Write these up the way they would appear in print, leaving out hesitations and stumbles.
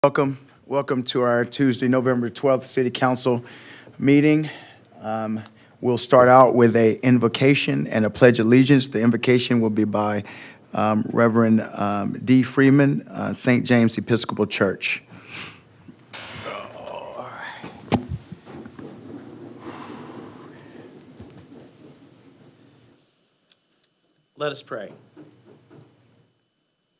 Welcome to our Tuesday, November 12th City Council meeting. We'll start out with a invocation and a pledge of allegiance. The invocation will be by Reverend D. Freeman, St. James Episcopal Church. Let us pray.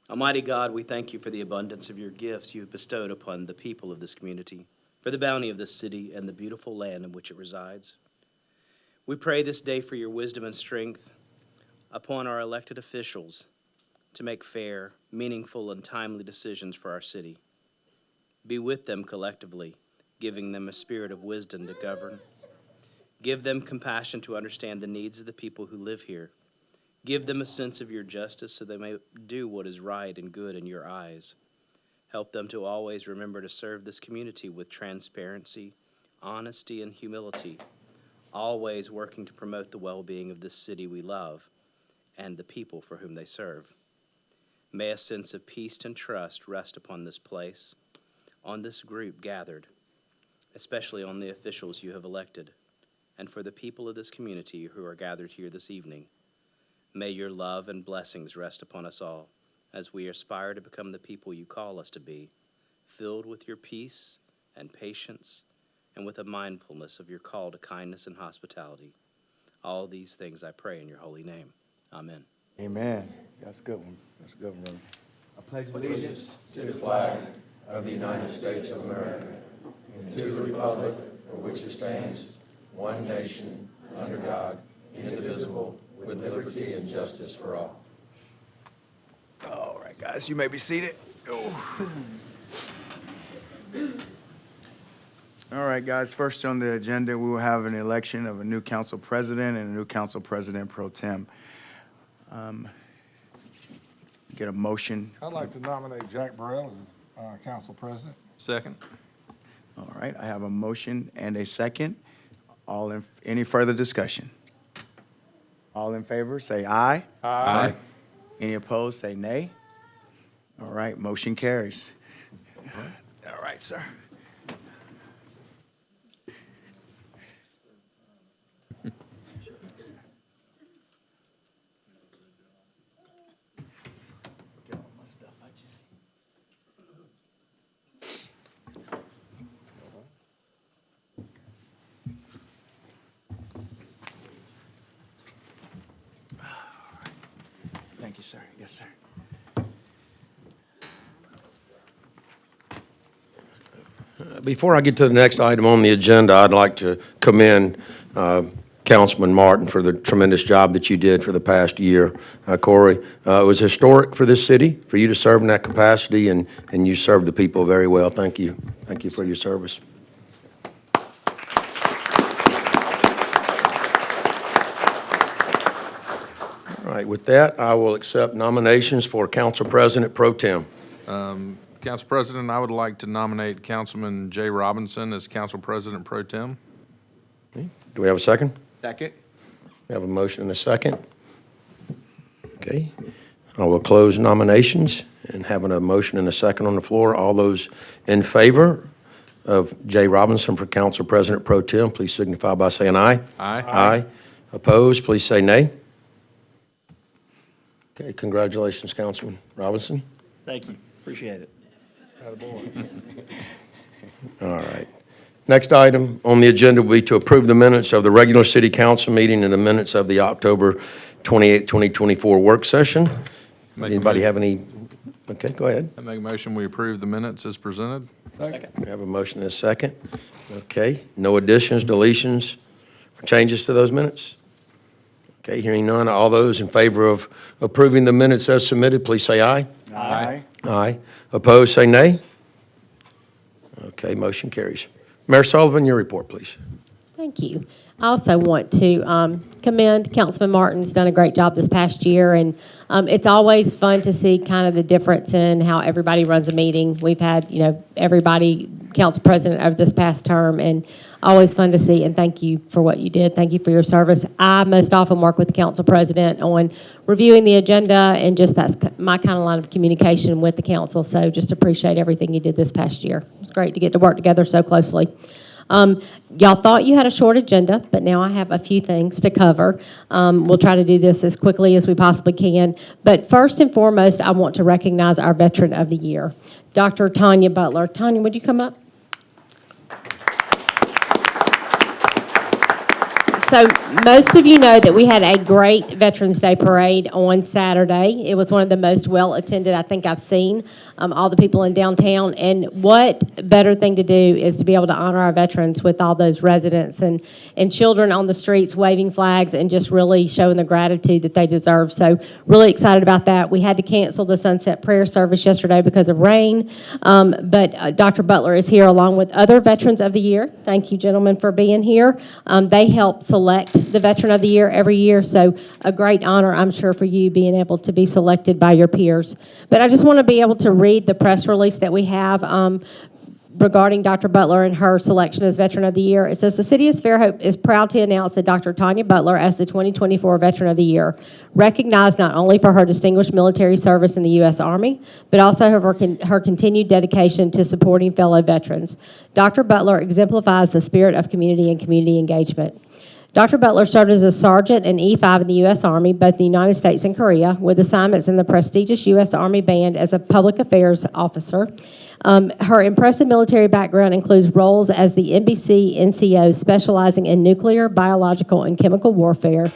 Almighty God, we thank you for the abundance of your gifts you have bestowed upon the people of this community, for the bounty of this city and the beautiful land in which it resides. We pray this day for your wisdom and strength upon our elected officials to make fair, meaningful, and timely decisions for our city. Be with them collectively, giving them a spirit of wisdom to govern. Give them compassion to understand the needs of the people who live here. Give them a sense of your justice so they may do what is right and good in your eyes. Help them to always remember to serve this community with transparency, honesty, and humility, always working to promote the well-being of this city we love and the people for whom they serve. May a sense of peace and trust rest upon this place, on this group gathered, especially on the officials you have elected, and for the people of this community who are gathered here this evening. May your love and blessings rest upon us all as we aspire to become the people you call us to be, filled with your peace and patience and with a mindfulness of your call to kindness and hospitality. All these things I pray in your holy name. Amen. Amen. That's a good one. That's a good one, Reverend. I pledge allegiance to the flag of the United States of America and to the republic for which it stands, one nation, under God, indivisible, with liberty and justice for all. All right, guys, you may be seated. Oh. All right, guys, first on the agenda, we will have an election of a new council president and a new council president pro tem. Get a motion. I'd like to nominate Jack Burrell as council president. Second. All right, I have a motion and a second. Any further discussion? All in favor, say aye. Aye. Any opposed, say nay. All right, motion carries. All right, sir. Thank you, sir. Yes, sir. Before I get to the next item on the agenda, I'd like to commend Councilman Martin for the tremendous job that you did for the past year. Corey, it was historic for this city, for you to serve in that capacity, and you served the people very well. Thank you. Thank you for your service. All right, with that, I will accept nominations for Council President Pro Tem. Council President, I would like to nominate Councilman Jay Robinson as Council President Pro Tem. Do we have a second? Second. We have a motion and a second. Okay. I will close nominations, and having a motion and a second on the floor, all those in favor of Jay Robinson for Council President Pro Tem, please signify by saying aye. Aye. Aye. Opposed, please say nay. Okay, congratulations, Councilman Robinson. Thank you. Appreciate it. All right. Next item on the agenda will be to approve the minutes of the regular city council meeting and the minutes of the October 28, 2024 work session. Anybody have any? Okay, go ahead. I make a motion we approve the minutes as presented. Second. We have a motion and a second. Okay, no additions, deletions, or changes to those minutes? Okay, hearing none, all those in favor of approving the minutes as submitted, please say aye. Aye. Aye. Opposed, say nay. Okay, motion carries. Mayor Sullivan, your report, please. Thank you. I also want to commend Councilman Martin's done a great job this past year, and it's always fun to see kind of the difference in how everybody runs a meeting. We've had, everybody, council president over this past term, and always fun to see, and thank you for what you did. Thank you for your service. I most often work with the council president on reviewing the agenda, and just that's my kind of line of communication with the council, so just appreciate everything you did this past year. It was great to get to work together so closely. Y'all thought you had a short agenda, but now I have a few things to cover. We'll try to do this as quickly as we possibly can. But first and foremost, I want to recognize our Veteran of the Year, Dr. Tanya Butler. Tanya, would you come up? So most of you know that we had a great Veterans Day parade on Saturday. It was one of the most well-attended I think I've seen, all the people in downtown. And what better thing to do is to be able to honor our veterans with all those residents and children on the streets waving flags and just really showing the gratitude that they deserve. So really excited about that. We had to cancel the sunset prayer service yesterday because of rain, but Dr. Butler is here along with other Veterans of the Year. Thank you, gentlemen, for being here. They help select the Veteran of the Year every year, so a great honor, I'm sure, for you being able to be selected by your peers. But I just want to be able to read the press release that we have regarding Dr. Butler and her selection as Veteran of the Year. It says, the City of Fairhope is proud to announce that Dr. Tanya Butler as the 2024 Veteran of the Year, recognized not only for her distinguished military service in the U.S. Army, but also her continued dedication to supporting fellow veterans. Dr. Butler exemplifies the spirit of community and community engagement. Dr. Butler served as a sergeant in E5 in the U.S. Army, both the United States and Korea, with assignments in the prestigious U.S. Army Band as a public affairs officer. Her impressive military background includes roles as the NBC NCO specializing in nuclear, biological, and chemical warfare,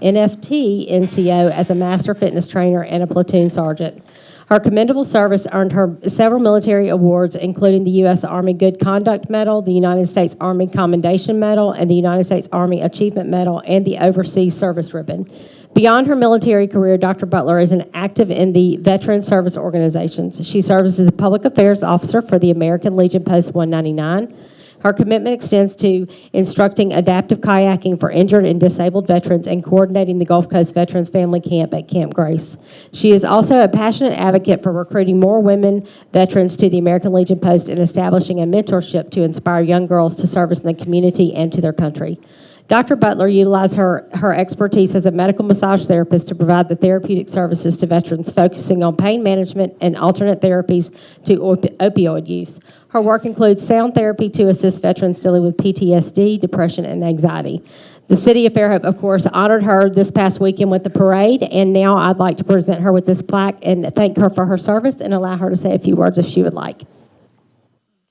NFT NCO as a master fitness trainer and a platoon sergeant. Her commendable service earned her several military awards, including the U.S. Army Good Conduct Medal, the United States Army Commendation Medal, and the United States Army Achievement Medal, and the Overseas Service Ribbon. Beyond her military career, Dr. Butler is an active in the veteran service organizations. She serves as the Public Affairs Officer for the American Legion Post 199. Her commitment extends to instructing adaptive kayaking for injured and disabled veterans and coordinating the Gulf Coast Veterans Family Camp at Camp Grace. She is also a passionate advocate for recruiting more women veterans to the American Legion Post and establishing a mentorship to inspire young girls to service in the community and to their country. Dr. Butler utilized her expertise as a medical massage therapist to provide the therapeutic services to veterans, focusing on pain management and alternate therapies to opioid use. Her work includes sound therapy to assist veterans dealing with PTSD, depression, and anxiety. The City of Fairhope, of course, honored her this past weekend with the parade, and now I'd like to present her with this plaque and thank her for her service and allow her to say a few words if she would like.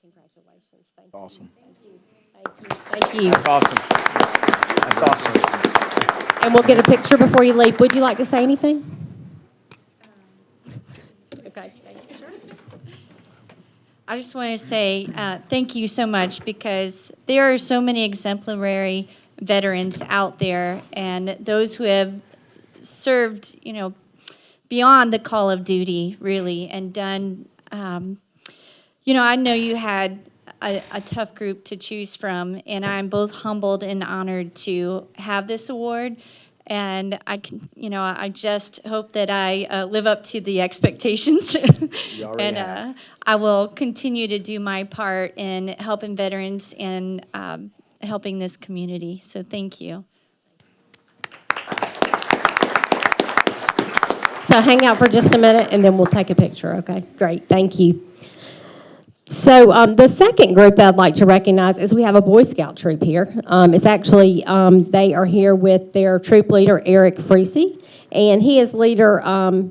Congratulations. Thank you. Awesome. Thank you. Thank you. That's awesome. That's awesome. And we'll get a picture before you leave. Would you like to say anything? Okay. I just want to say thank you so much, because there are so many exemplary veterans out there, and those who have served, beyond the call of duty, really, and done, I know you had a tough group to choose from, and I'm both humbled and honored to have this award. And I just hope that I live up to the expectations. And I will continue to do my part in helping veterans and helping this community. So thank you. So hang out for just a minute, and then we'll take a picture, okay? Great, thank you. So the second group that I'd like to recognize is we have a Boy Scout troop here. It's actually, they are here with their troop leader, Eric Freese, and he is leader,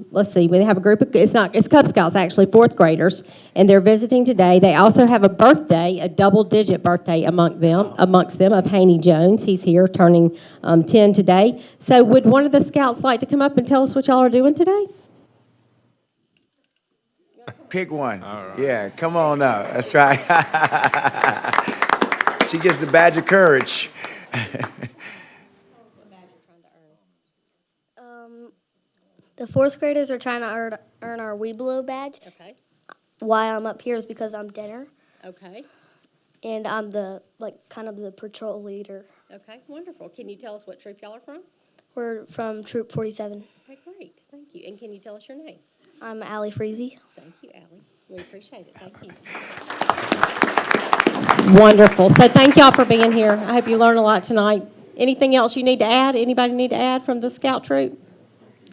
let's see, we have a group of, it's Cub Scouts actually, 4th graders, and they're visiting today. They also have a birthday, a double-digit birthday amongst them of Haney Jones. He's here turning 10 today. So would one of the Scouts like to come up and tell us what y'all are doing today? Pick one. Right. Yeah, come on now. That's right. She gets the badge of courage. The 4th graders are trying to earn our Weeblo badge. Okay. Why I'm up here is because I'm dinner. Okay. And I'm the, kind of the patrol leader Okay, wonderful. Can you tell us what troop y'all are from? We're from Troop 47. Okay, great. Thank you. And can you tell us your name? I'm Allie Freezy. Thank you, Allie. We appreciate it. Thank you. Wonderful. So thank y'all for being here. I hope you learned a lot tonight. Anything else you need to add? Anybody need to add from the scout troop?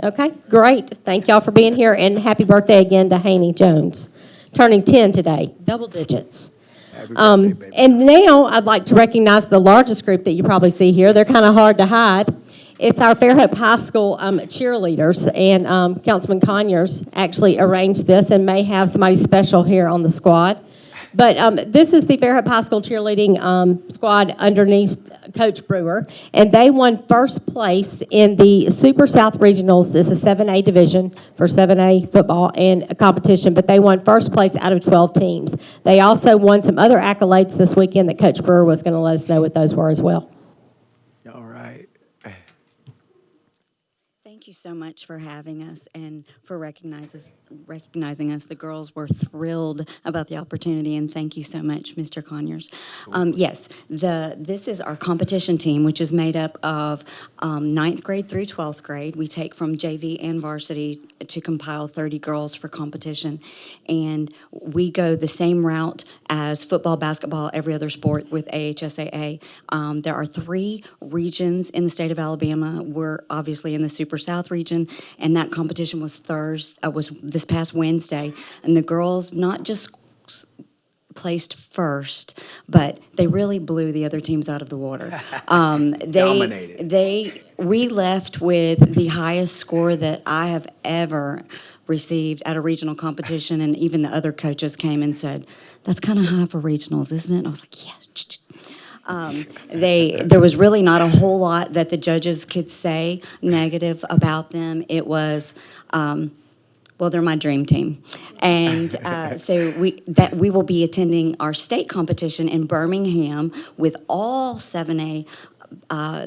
Okay, great. Thank y'all for being here, and happy birthday again to Haney Jones, turning 10 today, double digits. Happy birthday, baby. And now I'd like to recognize the largest group that you probably see here. They're kind of hard to hide. It's our Fairhope High School cheerleaders, and Councilman Conyers actually arranged this and may have somebody special here on the squad. But this is the Fairhope High School cheerleading squad underneath Coach Brewer, and they won first place in the Super South Regionals. This is 7A division for 7A football and a competition, but they won first place out of 12 teams. They also won some other accolades this weekend that Coach Brewer was going to let us know what those were as well. All right. Thank you so much for having us and for recognizing us. The girls were thrilled about the opportunity, and thank you so much, Mr. Conyers. Yes, this is our competition team, which is made up of 9th grade through 12th grade. We take from JV and varsity to compile 30 girls for competition, and we go the same route as football, basketball, every other sport with AHSAA. There are 3 regions in the state of Alabama. We're obviously in the Super South region, and that competition was this past Wednesday, and the girls not just placed first, but they really blew the other teams out of the water. Dominated. We left with the highest score that I have ever received at a regional competition, and even the other coaches came and said, "That's kind of high for regionals, isn't it?" I was like, "Yes." There was really not a whole lot that the judges could say negative about them. It was, well, they're my dream team. And so we will be attending our state competition in Birmingham with all 7A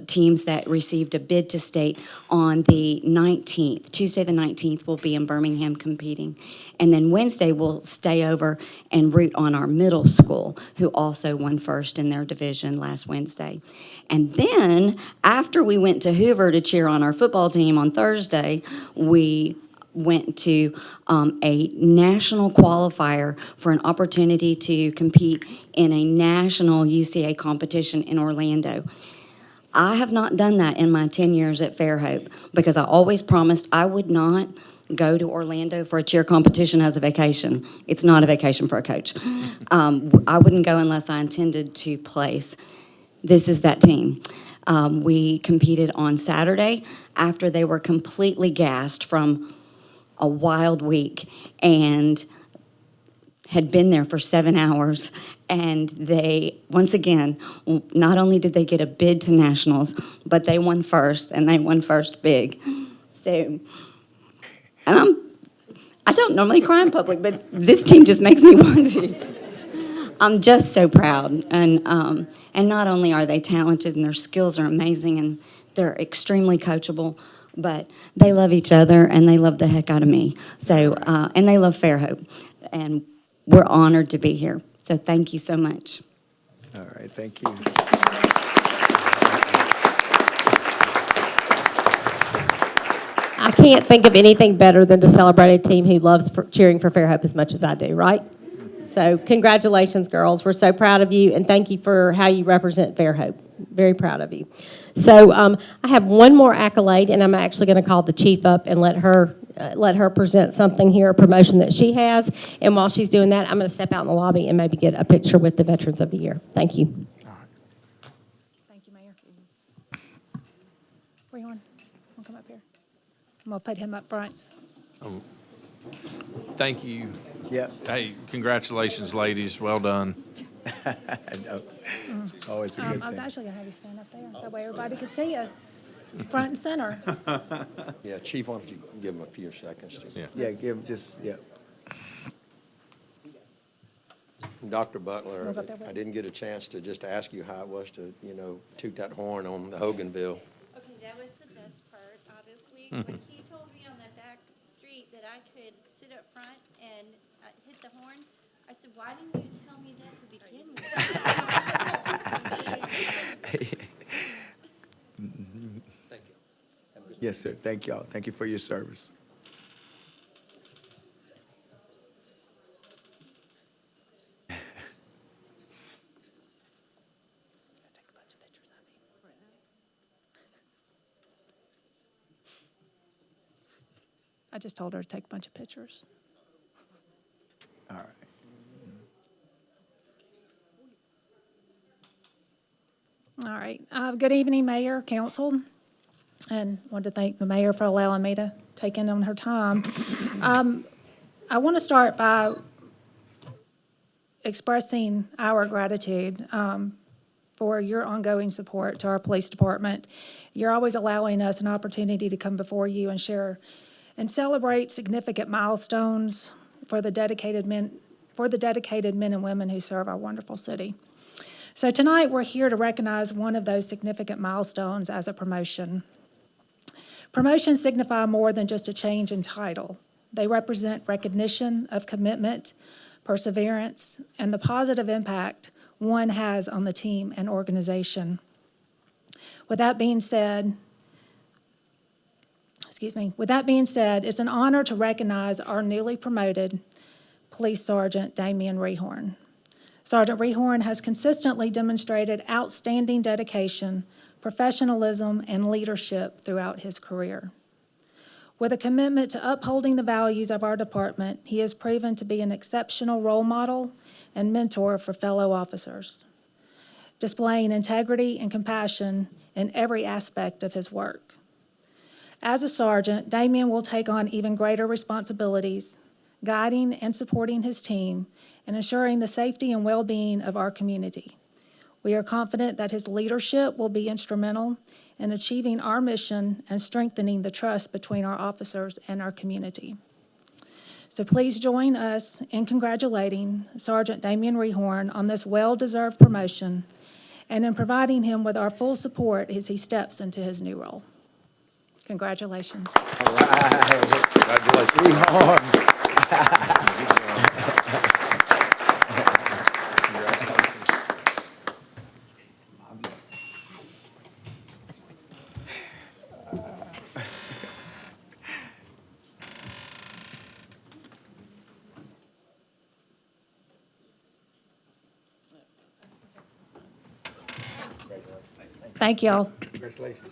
teams that received a bid to state on the 19th. Tuesday the 19th, we'll be in Birmingham competing. And then Wednesday, we'll stay over and root on our middle school, who also won first in their division last Wednesday. And then, after we went to Hoover to cheer on our football team on Thursday, we went to a national qualifier for an opportunity to compete in a national UCA competition in Orlando. I have not done that in my 10 years at Fairhope because I always promised I would not go to Orlando for a cheer competition as a vacation. It's not a vacation for a coach. I wouldn't go unless I intended to place. This is that team. We competed on Saturday after they were completely gassed from a wild week and had been there for 7 hours. And they, once again, not only did they get a bid to nationals, but they won first, and they won first big. So, and I don't normally cry in public, but this team just makes me want to. I'm just so proud. And not only are they talented and their skills are amazing and they're extremely coachable, but they love each other and they love the heck out of me. So, and they love Fairhope. And we're honored to be here. So thank you so much. All right, thank you. I can't think of anything better than to celebrate a team who loves cheering for Fairhope as much as I do, right? So congratulations, girls. We're so proud of you, and thank you for how you represent Fairhope. Very proud of you. So I have one more accolade, and I'm actually going to call the chief up and let her present something here, a promotion that she has. And while she's doing that, I'm going to step out in the lobby and maybe get a picture with the Veterans of the Year. Thank you. Thank you, Mayor. Where you want? I'll come up here. I'm going to put him up front. Thank you. Yeah. Hey, congratulations, ladies. Well done. I know. It's always a good I was thing. actually going to have you stand up there. That way everybody could see you, front and center. Yeah, Chief, why don't you give him a few seconds to... Yeah. Yeah, give just, yeah. Dr. Butler, Move up there, Will. I didn't get a chance to just ask you how it was to, toot that horn on the Hoganville. Okay, that was the best part, obviously. When he told me on that back street that I could sit up front and hit the horn, I said, why didn't you tell me that to begin with? Yes, sir. Thank y'all. Thank you for your service. I just told her to take a bunch of pictures. All right. All right. Good evening, Mayor, Council, and want to thank the mayor for allowing me to take in on her time. I want to start by expressing our gratitude for your ongoing support to our police department. You're always allowing us an opportunity to come before you and share and celebrate significant milestones for the dedicated men and women who serve our wonderful city. So tonight, we're here to recognize one of those significant milestones as a promotion. Promotions signify more than just a change in title. They represent recognition of commitment, perseverance, and the positive impact one has on the team and organization. With that being said, it's an honor to recognize our newly promoted Police Sergeant Damian Rehorn. Sergeant Rehorn has consistently demonstrated outstanding dedication, professionalism, and leadership throughout his career. With a commitment to upholding the values of our department, he has proven to be an exceptional role model and mentor for fellow officers, displaying integrity and compassion in every aspect of his work. As a sergeant, Damian will take on even greater responsibilities, guiding and supporting his team and ensuring the safety and well-being of our community. We are confident that his leadership will be instrumental in achieving our mission and strengthening the trust between our officers and our community. So please join us in congratulating Sergeant Damian Rehorn on this well-deserved promotion and in providing him with our full support as he steps into his new role. Congratulations. All right. Congratulations. Thank y'all. Congratulations.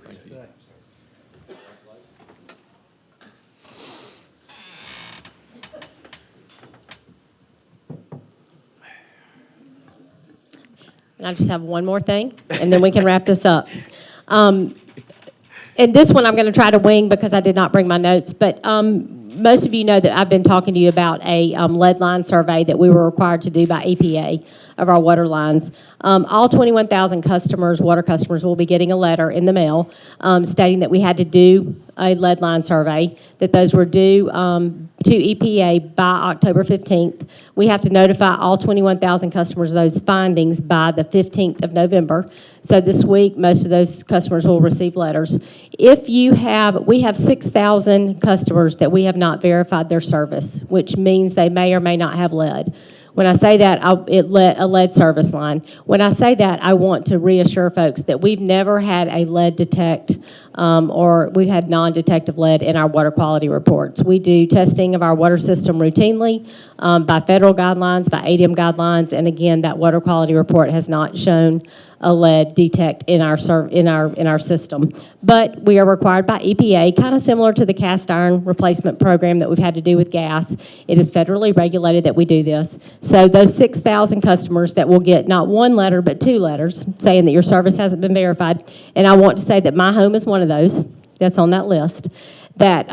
And I just have one more thing, and then we can wrap this up. And this one I'm going to try to wing because I did not bring my notes, but most of you know that I've been talking to you about a lead line survey that we were required to do by EPA of our water lines. All 21,000 customers, water customers, will be getting a letter in the mail stating that we had to do a lead line survey, that those were due to EPA by October 15th. We have to notify all 21,000 customers of those findings by the 15th of November. So this week, most of those customers will receive letters. We have 6,000 customers that we have not verified their service, which means they may or may not have lead. When I say that, a lead service line. When I say that, I want to reassure folks that we've never had a lead detect or we've had non-detective lead in our water quality reports. We do testing of our water system routinely by federal guidelines, by ADM guidelines, and again, that water quality report has not shown a lead detect in our system. But we are required by EPA, kind of similar to the cast iron replacement program that we've had to do with gas. It is federally regulated that we do this. So those 6,000 customers that will get not one letter, but 2 letters saying that your service hasn't been verified, and I want to say that my home is one of those that's on that list, that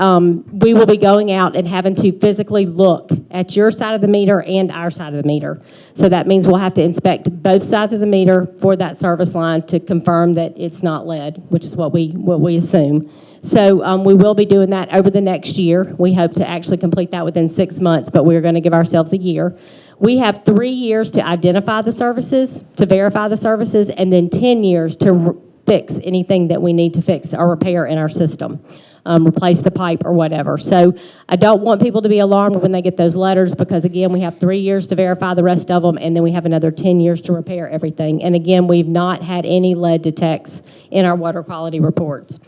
we will be going out and having to physically look at your side of the meter and our side of the meter. So that means we'll have to inspect both sides of the meter for that service line to confirm that it's not lead, which is what we assume. So we will be doing that over the next year. We hope to actually complete that within 6 months, but we're going to give ourselves a year. We have 3 years to identify the services, to verify the services, and then 10 years to fix anything that we need to fix or repair in our system. Replace the pipe or whatever. So I don't want people to be alarmed when they get those letters because, again, we have 3 years to verify the rest of them, and then we have another 10 years to repair everything. And, again, we've not had any lead detects in our water quality reports.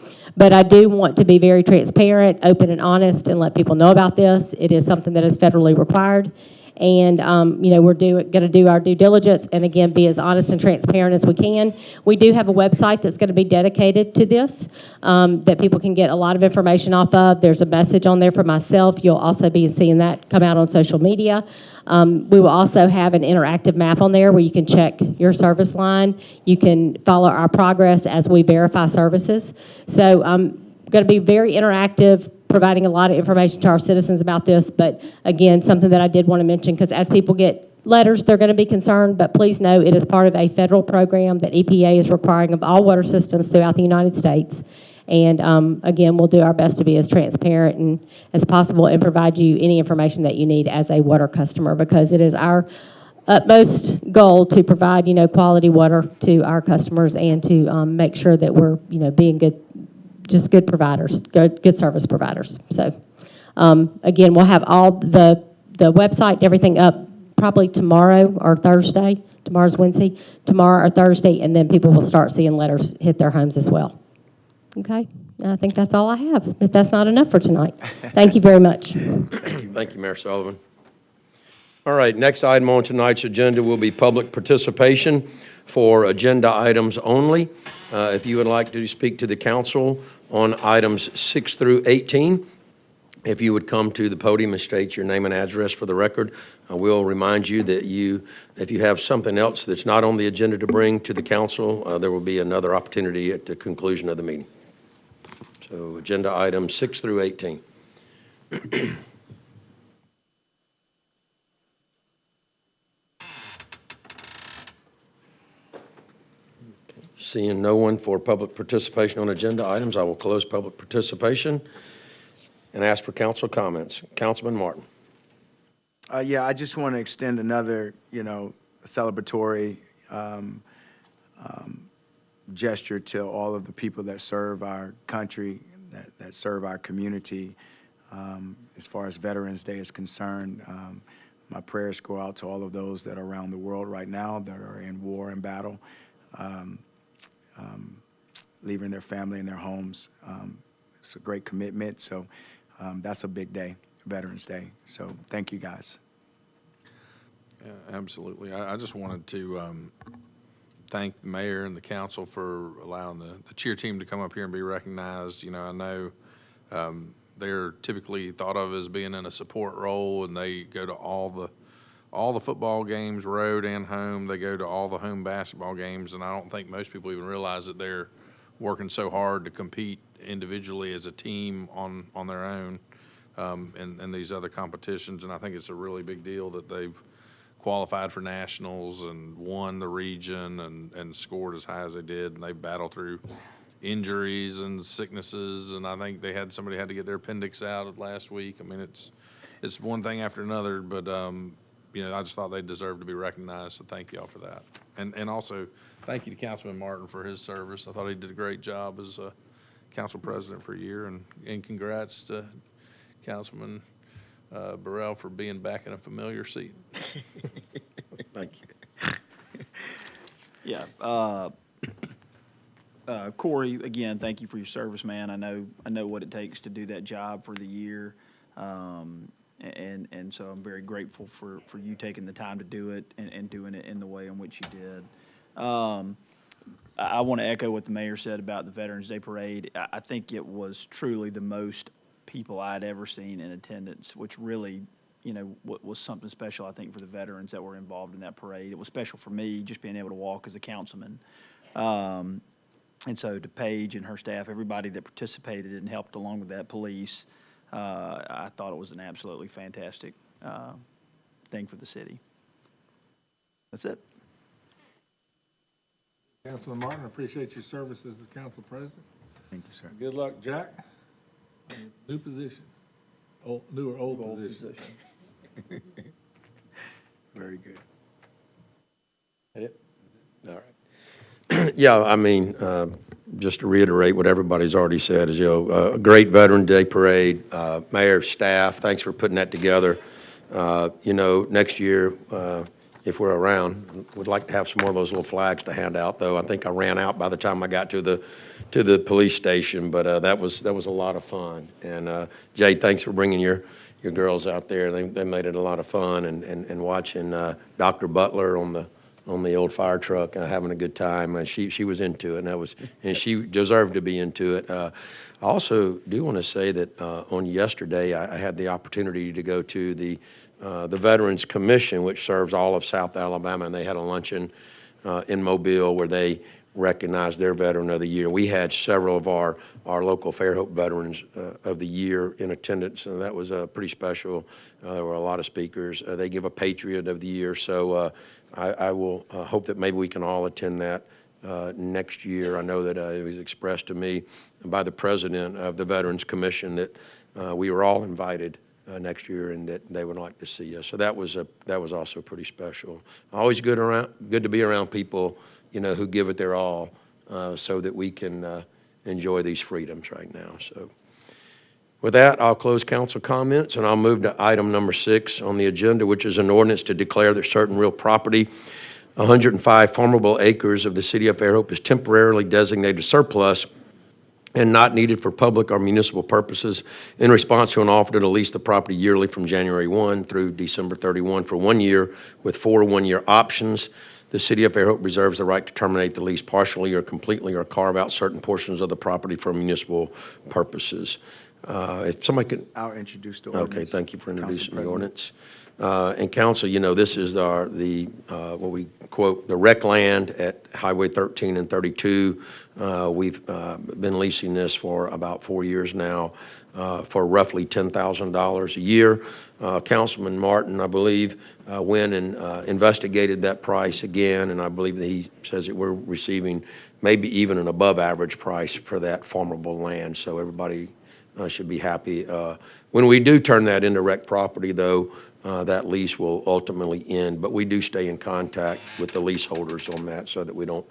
But I do want to be very transparent, open, and honest, and let people know about this. It is something that is federally required. And, we're going to do our due diligence and, again, be as honest and transparent as we can. We do have a website that's going to be dedicated to this that people can get a lot of information off of. There's a message on there for myself. You'll also be seeing that come out on social media. We will also have an interactive map on there where you can check your service line. You can follow our progress as we verify services. So going to be very interactive, providing a lot of information to our citizens about this, but again, something that I did want to mention, because as people get letters, they're going to be concerned, but please know it is part of a federal program that EPA is requiring of all water systems throughout the United States. And again, we'll do our best to be as transparent and as possible and provide you any information that you need as a water customer, because it is our utmost goal to provide, quality water to our customers and to make sure that we're, being good providers, good service providers. So, again, we'll have all the website and everything up probably tomorrow or Thursday. Tomorrow's Wednesday. Tomorrow or Thursday, and then people will start seeing letters hit their homes as well. Okay? I think that's all I have, if that's not enough for tonight. Thank you very much. Thank you, Mayor Sullivan. All right, next item on tonight's agenda will be public participation for agenda items only. If you would like to speak to the council on items 6 through 18, if you would come to the podium and state your name and address for the record. I will remind you that if you have something else that's not on the agenda to bring to the council, there will be another opportunity at the conclusion of the meeting. So agenda items 6 through 18. Seeing no one for public participation on agenda items, I will close public participation and ask for council comments. Councilman Martin. Yeah, I just want to extend another, celebratory gesture to all of the people that serve our country, that serve our community. As far as Veterans Day is concerned, my prayers go out to all of those that are around the world right now that are in war and battle. Leaving their family and their homes. It's a great commitment, so that's a big day, Veterans Day. So thank you, guys. Yeah, absolutely. I just wanted to thank the mayor and the council for allowing the cheer team to come up here and be recognized. I know they're typically thought of as being in a support role, and they go to all the football games, road and home. They go to all the home basketball games, and I don't think most people even realize that they're working so hard to compete individually as a team on their own in these other competitions. And I think it's a really big deal that they've qualified for nationals and won the region and scored as high as they did. And they battled through injuries and sicknesses, and I think somebody had to get their appendix out last week. I mean, it's one thing after another, but I just thought they deserved to be recognized, so thank y'all for that. And also, thank you to Councilman Martin for his service. I thought he did a great job as a council president for a year, and congrats to Councilman Burrell for being back in a familiar seat. Thank you. Yeah. Corey, again, thank you for your service, man. I know what it takes to do that job for the year. And so I'm very grateful for you taking the time to do it and doing it in the way in which you did. I want to echo what the mayor said about the Veterans Day Parade. I think it was truly the most people I'd ever seen in attendance, which really, was something special, I think, for the veterans that were involved in that parade. It was special for me, just being able to walk as a councilman. And so to Paige and her staff, everybody that participated and helped along with that, police, I thought it was an absolutely fantastic thing for the city. That's it. Councilman Martin, I appreciate your service as the council president. Thank you, sir. Good luck, Jack. New position, new or old position. Very good. That it? All right. Yeah, I mean, just to reiterate what everybody's already said is, a great Veteran Day Parade. Mayor, staff, thanks for putting that together. Next year, if we're around. Would like to have some more of those little flags to hand out, though. I think I ran out by the time I got to the police station, but that was a lot of fun. And Jay, thanks for bringing your girls out there. They made it a lot of fun, and watching Dr. Butler on the old fire truck, having a good time. She was into it, and she deserved to be into it. I also do want to say that on yesterday, I had the opportunity to go to the Veterans Commission, which serves all of South Alabama, and they had a luncheon in Mobile where they recognized their Veteran of the Year. We had several of our local Fairhope Veterans of the Year in attendance, and that was pretty special. There were a lot of speakers. They give a Patriot of the Year, so I will hope that maybe we can all attend that next year. I know that it was expressed to me by the president of the Veterans Commission that we were all invited next year, and that they would like to see us. So that was also pretty special. Always good to be around people, who give it their all, so that we can enjoy these freedoms right now. So with that, I'll close council comments, and I'll move to item number 6 on the agenda, which is an ordinance to declare that certain real property, 105 farmable acres of the city of Fairhope, is temporarily designated surplus and not needed for public or municipal purposes in response to an offer to lease the property yearly from January 1 through December 31 for 1 year with 4 one-year options. The city of Fairhope reserves the right to terminate the lease partially or completely or carve out certain portions of the property for municipal purposes. If somebody could... I'll introduce the ordinance. Okay, thank you for introducing the Council ordinance. And council, this is what we quote, the rec land at Highway 13 and 32. We've been leasing this for about 4 years now for roughly $10,000 a year. Councilman Martin, I believe, went and investigated that price again, and I believe that he says that we're receiving maybe even an above-average price for that farmable land, so everybody should be happy. When we do turn that into rec property, though, that lease will ultimately end, but we do stay in contact with the leaseholders on that so that we don't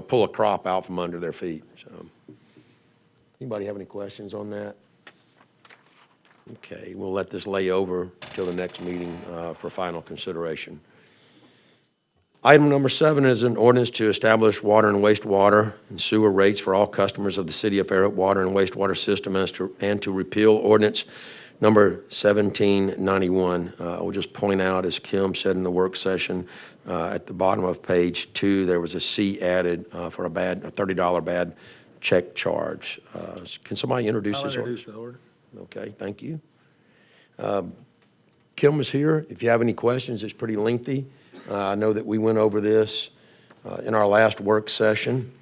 pull a crop out from under their feet. So, anybody have any questions on that? Okay, we'll let this lay over till the next meeting for final consideration. Item number 7 is an ordinance to establish water and wastewater and sewer rates for all customers of the City of Fairhope water and wastewater system and to repeal ordinance number 1791. We'll just point out, as Kim said in the work session, at the bottom of page 2, there was a C added for a $30 bad check charge. Can somebody introduce this ordinance? I'll introduce the order. Okay, thank you. Kim is here. If you have any questions, it's pretty lengthy. I know that we went over this in our last work session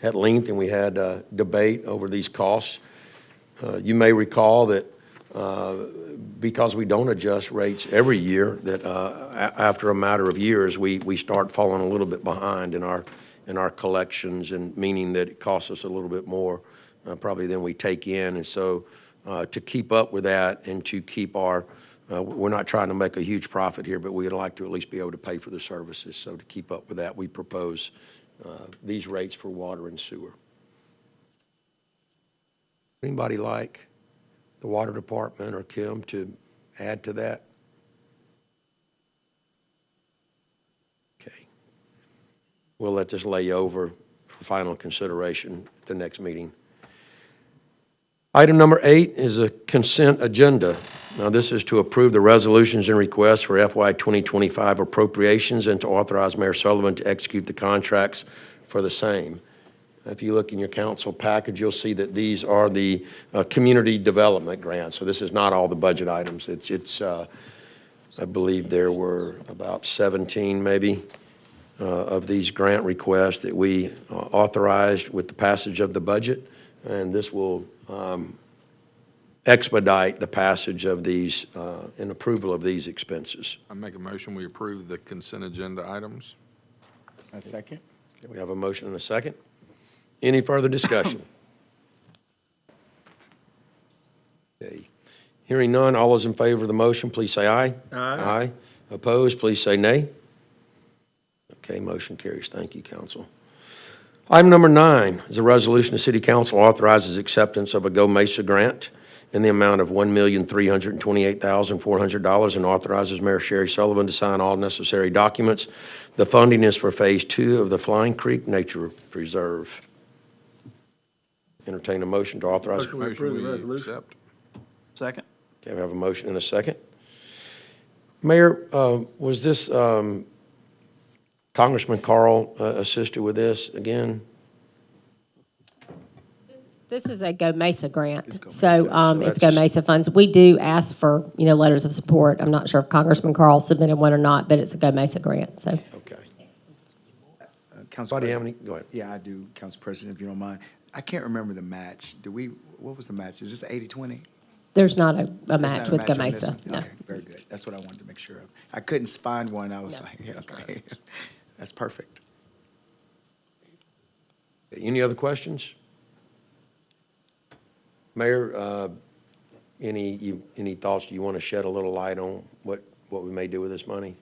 at length, and we had debate over these costs. You may recall that because we don't adjust rates every year, that after a matter of years, we start falling a little bit behind in our collections, and meaning that it costs us a little bit more probably than we take in. And so to keep up with that and to keep our we're not trying to make a huge profit here, but we'd like to at least be able to pay for the services. So to keep up with that, we propose these rates for water and sewer. Anybody like the water department or Kim to add to that? Okay. We'll let this lay over for final consideration at the next meeting. Item number 8 is a consent agenda. Now, this is to approve the resolutions and requests for FY 2025 appropriations and to authorize Mayor Sullivan to execute the contracts for the same. If you look in your council package, you'll see that these are the community development grants. So this is not all the budget items. It's I believe there were about 17 maybe of these grant requests that we authorized with the passage of the budget, and this will expedite the passage of these and approval of these expenses. I make a motion, we approve the consent agenda items. A second. Okay, we have a motion and a second. Any further discussion? Okay. Hearing none, all those in favor of the motion, please say aye. Aye. Aye. Opposed, please say nay. Okay, motion carries. Thank you, council. Item number 9 is a resolution the City Council authorizes acceptance of a Go Mesa grant in the amount of $1,328,400 and authorizes Mayor Sherry Sullivan to sign all necessary documents. The funding is for Phase 2 of the Flying Creek Nature Preserve. Entertain a motion to authorize. Motion we approve the Motion we resolution. accept. Second? Okay, we have a motion and a second. Mayor, was this Congressman Carl assisted with this again? This is a Go Mesa grant, Go so Mesa, so it's Go that's- Mesa funds. We do ask for, letters of support. I'm not sure if Congressman Carl submitted one or not, but it's a Go Mesa grant, so. Okay. Council Anybody have President? any? Go ahead. Yeah, I do, Council President, if you don't mind. I can't remember the match. What was the match? Is this 80-20? There's not a There's match not a with Go on this Mesa, one? no. Okay, very good. That's what I wanted to make sure of. I couldn't find one. I was No. like, yeah, okay. That's perfect. Any other questions? Mayor, any thoughts? Do you want to shed a little light on what we may do with this money?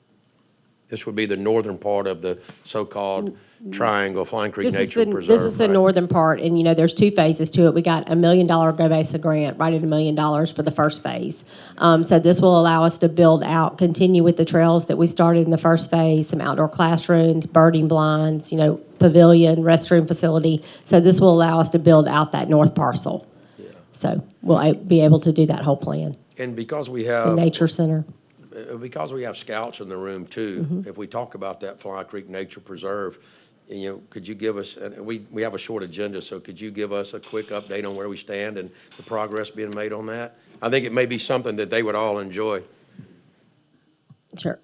This would be the northern part of the so-called triangle, Flying Creek Nature Preserve. This is the right? northern part, and, there's two phases to it. We got $1 million Go Mesa grant, right at $1 million for the first phase. So this will allow us to build out, continue with the trails that we started in the first phase, some outdoor classrooms, birding blinds, pavilion, restroom facility. So this will allow us to build out that north parcel. Yeah. So we'll be able to do that whole plan. And because we The have. Nature Center. Because we have scouts in the room too, if we talk about that Fly Creek Nature Preserve, could you give us, and we have a short agenda, so could you give us a quick update on where we stand and the progress being made on that? I think it may be something that they would all enjoy.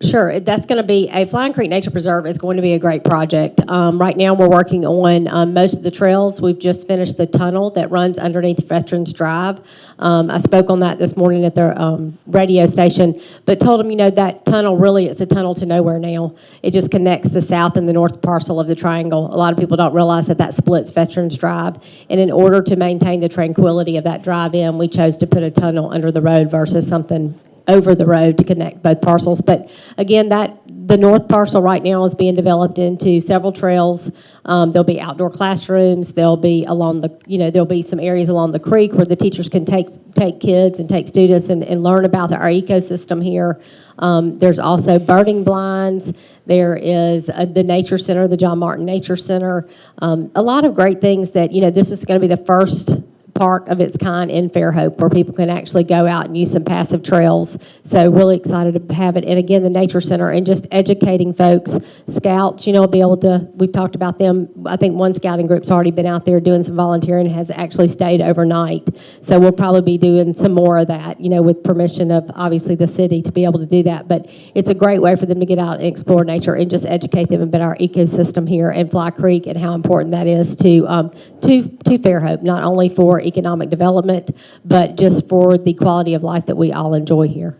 Sure. That's going to be, a Flying Creek Nature Preserve is going to be a great project. Right now, we're working on most of the trails. We've just finished the tunnel that runs underneath Veterans Drive. I spoke on that this morning at the radio station, but told them, that tunnel really is a tunnel to nowhere now. It just connects the south and the north parcel of the triangle. A lot of people don't realize that splits Veterans Drive. And in order to maintain the tranquility of that drive-in, we chose to put a tunnel under the road versus something over the road to connect both parcels. But again, the north parcel right now is being developed into several trails. There'll be outdoor classrooms. There'll be there'll be some areas along the creek where the teachers can take kids and take students and learn about our ecosystem here. There's also birding blinds. There is the Nature Center, the John Martin Nature Center. A lot of great things that, this is going to be the first park of its kind in Fairhope where people can actually go out and use some passive trails. So really excited to have it. And again, the Nature Center and just educating folks, scouts, be able to, we've talked about them. I think one scouting group's already been out there doing some volunteering, has actually stayed overnight. So we'll probably be doing some more of that, with permission of obviously the city to be able to do that. But it's a great way for them to get out and explore nature and just educate them about our ecosystem here in Fly Creek and how important that is to Fairhope, not only for economic development, but just for the quality of life that we all enjoy here.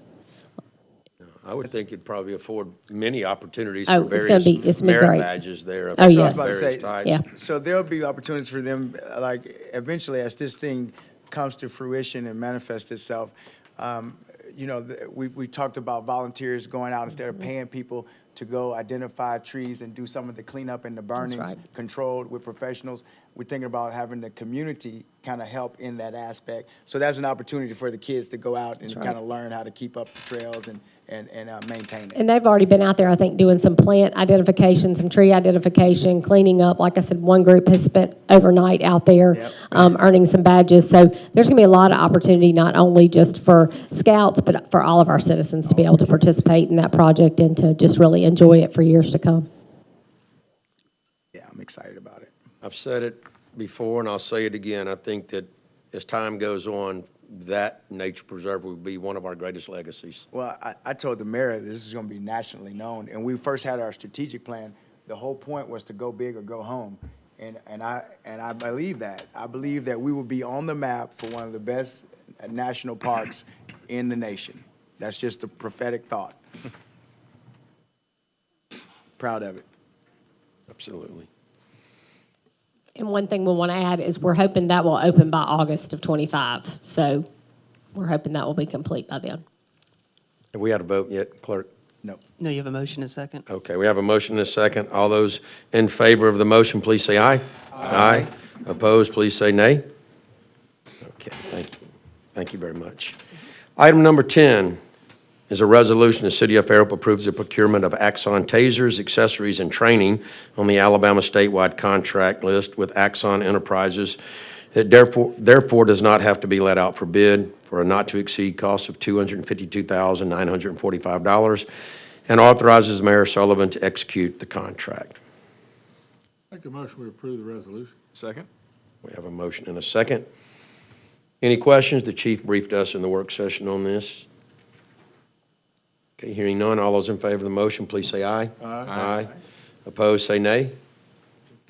I would think it'd probably afford many opportunities Oh, for it's gonna be- various it's gonna be merit great. badges there. of Oh, yes. So I was about to various say, types. Yeah. So there'll be opportunities for them, like, eventually, as this thing comes to fruition and manifests itself, we talked about volunteers going out instead of paying people to go identify trees and do some of the cleanup and the burnings right. controlled with professionals. We're thinking about having the community kind of help in that aspect. So that's an opportunity for the kids to go out and right. kind of learn how to keep up the trails and maintain it. And they've already been out there, I think, doing some plant identification, some tree identification, cleaning up. Like I said, one group has spent overnight out there Yep. earning some badges. So there's going to be a lot of opportunity, not only just for scouts, but for all of our citizens to be able to participate in that project and to just really enjoy it for years to come. Yeah, I'm excited about it. I've said it before, and I'll say it again. I think that as time goes on, that nature preserve will be one of our greatest legacies. Well, I told the mayor this is going to be nationally known. And we first had our strategic plan. The whole point was to go big or go home. And I believe that. I believe that we will be on the map for one of the best national parks in the nation. That's just a prophetic thought. Proud of it. Absolutely. And one thing we want to add is we're hoping that will open by August of '25. So we're hoping that will be complete by then. Have we had a vote yet, clerk? No. No, you have a motion and a second? Okay, we have a motion and a second. All those in favor of the motion, please say aye. Aye. Opposed, please say nay. Okay, thank you. Thank you very much. Item number 10 is a resolution. The City of Fairhope approves the procurement of Axon tasers, accessories, and training on the Alabama statewide contract list with Axon Enterprises. It therefore does not have to be let out for bid for a not-to-exceed cost of $252,945 and authorizes Mayor Sullivan to execute the contract. Make a motion, we approve the resolution. Second? We have a motion and a second. Any questions? The chief briefed us in the work session on this. Okay, hearing none, all those in favor of the motion, please say aye. Aye. Opposed, say nay.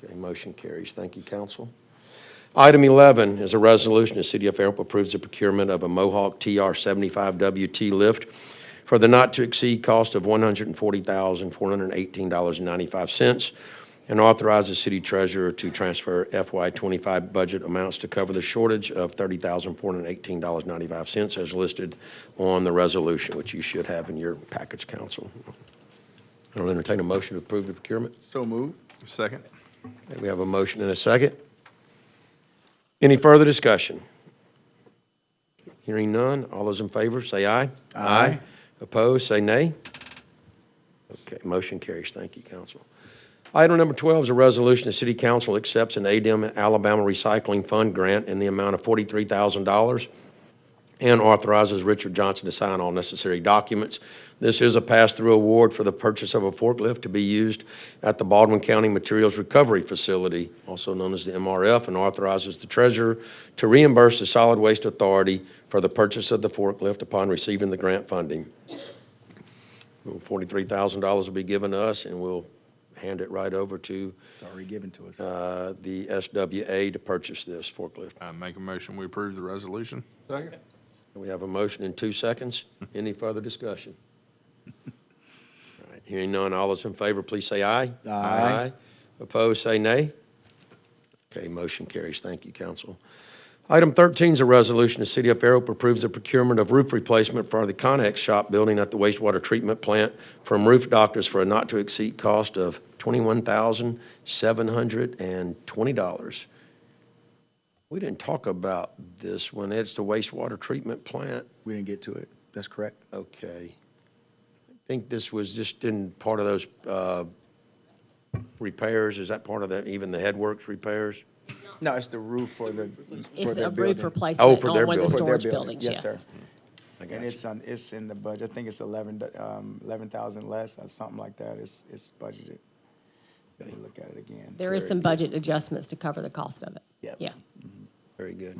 Okay, motion carries. Thank you, council. Item 11 is a resolution. The City of Fairhope approves the procurement of a Mohawk TR-75WT lift for the not-to-exceed cost of $140,418.95 and authorizes the city treasurer to transfer FY25 budget amounts to cover the shortage of $30,418.95 as listed on the resolution, which you should have in your package, council. I'll entertain a motion to approve the procurement. So moved. Second? Okay, we have a motion and a second. Any further discussion? Hearing none, all those in favor, say aye. Aye. Opposed, say nay. Okay, motion carries. Thank you, council. Item number 12 is a resolution. The City Council accepts an ADM Alabama Recycling Fund grant in the amount of $43,000 and authorizes Richard Johnson to sign all necessary documents. This is a pass-through award for the purchase of a forklift to be used at the Baldwin County Materials Recovery Facility, also known as the MRF, and authorizes the treasurer to reimburse the Solid Waste Authority for the purchase of the forklift upon receiving the grant funding. $43,000 will be given to us, and we'll hand it right over to It's already given to us. the SWA to purchase this forklift. I make a motion, we approve the resolution. Second. We have a motion in 2 seconds. Any further discussion? All right, hearing none, all those in favor, please say aye. Aye. Opposed, say nay. Okay, motion carries. Thank you, council. Item 13 is a resolution. The City of Fairhope approves the procurement of roof replacement for the Connex shop building at the wastewater treatment plant from Roof Doctors for a not-to-exceed cost of $21,720. We didn't talk about this when it's the wastewater treatment plant. We didn't get to it. That's correct. Okay. I think this was just in part of those repairs. Is that part of that, even the headworks repairs? No, it's the roof for the. It's their a roof building. replacement for on their one of the building. For their storage buildings, yes. Yes, sir. I got And you. it's in the budget. I think it's 11,000 less, or something like that. It's budgeted. Let me look at it again. There is some budget adjustments to cover the cost of it. Yep. Yeah. Very good.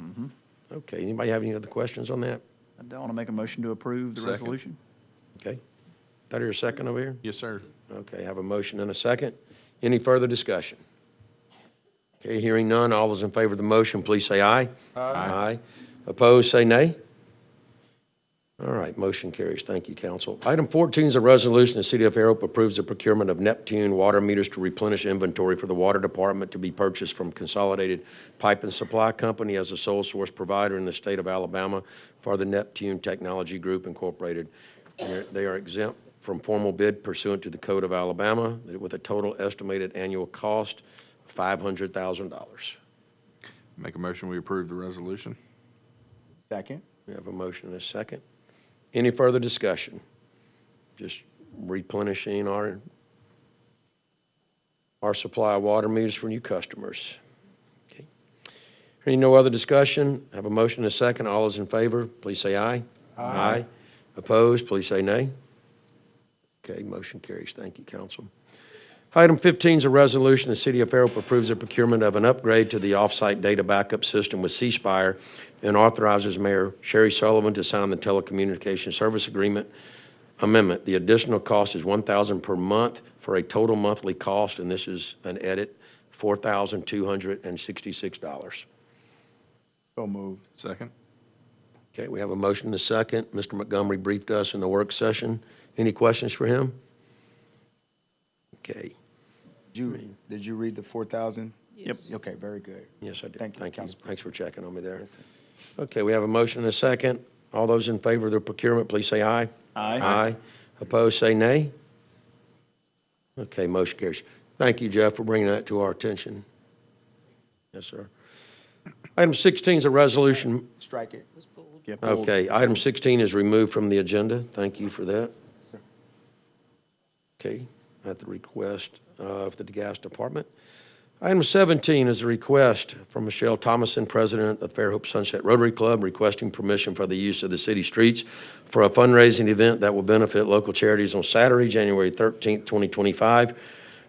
Okay, anybody have any other questions on that? I don't want to make a motion to approve the Second. resolution. Okay. That your second over here? Yes, sir. Okay, have a motion and a second. Any further discussion? Okay, hearing none, all those in favor of the motion, please say aye. Aye. Opposed, say nay. All right, motion carries. Thank you, council. Item 14 is a resolution. The City of Fairhope approves the procurement of Neptune water meters to replenish inventory for the water department to be purchased from Consolidated Pipe and Supply Company as a sole source provider in the state of Alabama for the Neptune Technology Group Incorporated. They are exempt from formal bid pursuant to the Code of Alabama with a total estimated annual cost of $500,000. Make a motion, we approve the resolution. Second. We have a motion and a second. Any further discussion? Just replenishing our supply of water meters for new customers. Okay. Hearing no other discussion, have a motion and a second. All those in favor, please say aye. Aye. Opposed, please say nay. Okay, motion carries. Thank you, council. Item 15 is a resolution. The City of Fairhope approves the procurement of an upgrade to the off-site data backup system with C-Spire and authorizes Mayor Sherry Sullivan to sign the telecommunications service agreement amendment. The additional cost is $1,000 per month for a total monthly cost, and this is an edit, $4,266. So moved. Second? Okay, we have a motion and a second. Mr. Montgomery briefed us in the work session. Any questions for him? Okay. Did you read the 4,000? Yep. Okay, very good. Yes, I did. Thank you, Thank you. Council Thanks for checking on me there. Yes, sir. Okay, we have a motion and a second. All those in favor of the procurement, please say aye. Aye. Aye. Opposed, say nay. Okay, motion carries. Thank you, Jeff, for bringing that to our attention. Yes, sir. Item 16 is a resolution. Strike it. Yeah, pulled. Okay, item 16 is removed from the agenda. Thank you for that. Okay, at the request of the Gas Department. Item 17 is a request from Michelle Thomason, President of Fairhope Sunset Rotary Club, requesting permission for the use of the city streets for a fundraising event that will benefit local charities on Saturday, January 13th, 2025,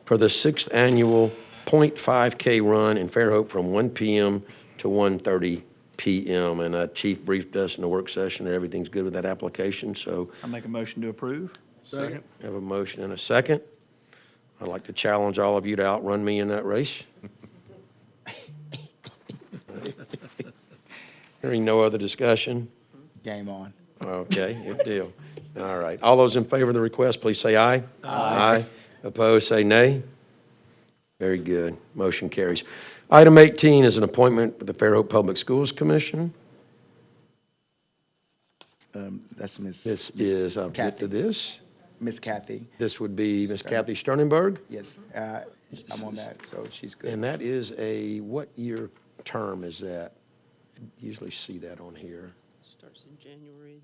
for the 6th annual .5K run in Fairhope from 1 p.m. to 1:30 p.m. And Chief briefed us in the work session that everything's good with that application, so I make a motion to approve. Second. we have a motion and a second. I'd like to challenge all of you to outrun me in that race. Hearing no other discussion. Game on. Okay, good deal. All right. All those in favor of the request, please say aye. Aye. Opposed, say nay. Very good. Motion carries. Item 18 is an appointment with the Fairhope Public Schools Commission. That's Miss. This is, I'll get to this. Miss Kathy. This would be Ms. Kathy Sternenberg, Yes, I'm on that, so she's good. and that is what year term is that? I usually see that on here. Starts in January.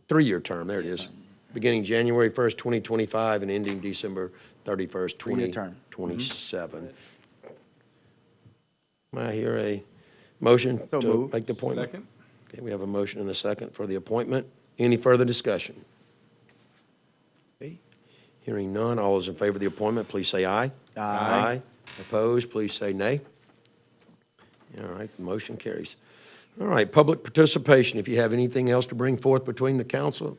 3-year term, there it is. Beginning January 1st, 2025, and ending December 31st, 3-year term. 2027. May I hear a motion So to moved. make the appointment? Second. Okay, we have a motion and a second for the appointment. Any further discussion? Okay, hearing none, all those in favor of the appointment, please say aye. Aye. Opposed, please say nay. All right, the motion carries. All right, public participation. If you have anything else to bring forth between the council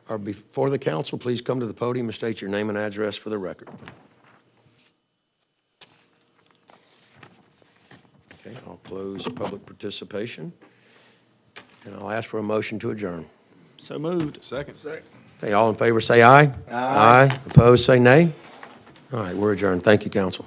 or before the council, please come to the podium and state your name and address for the record. Okay, I'll close public participation, and I'll ask for a motion to adjourn. So moved. Second. Okay, all in favor, say aye. Aye. Opposed, say nay. All right, we're adjourned. Thank you, council.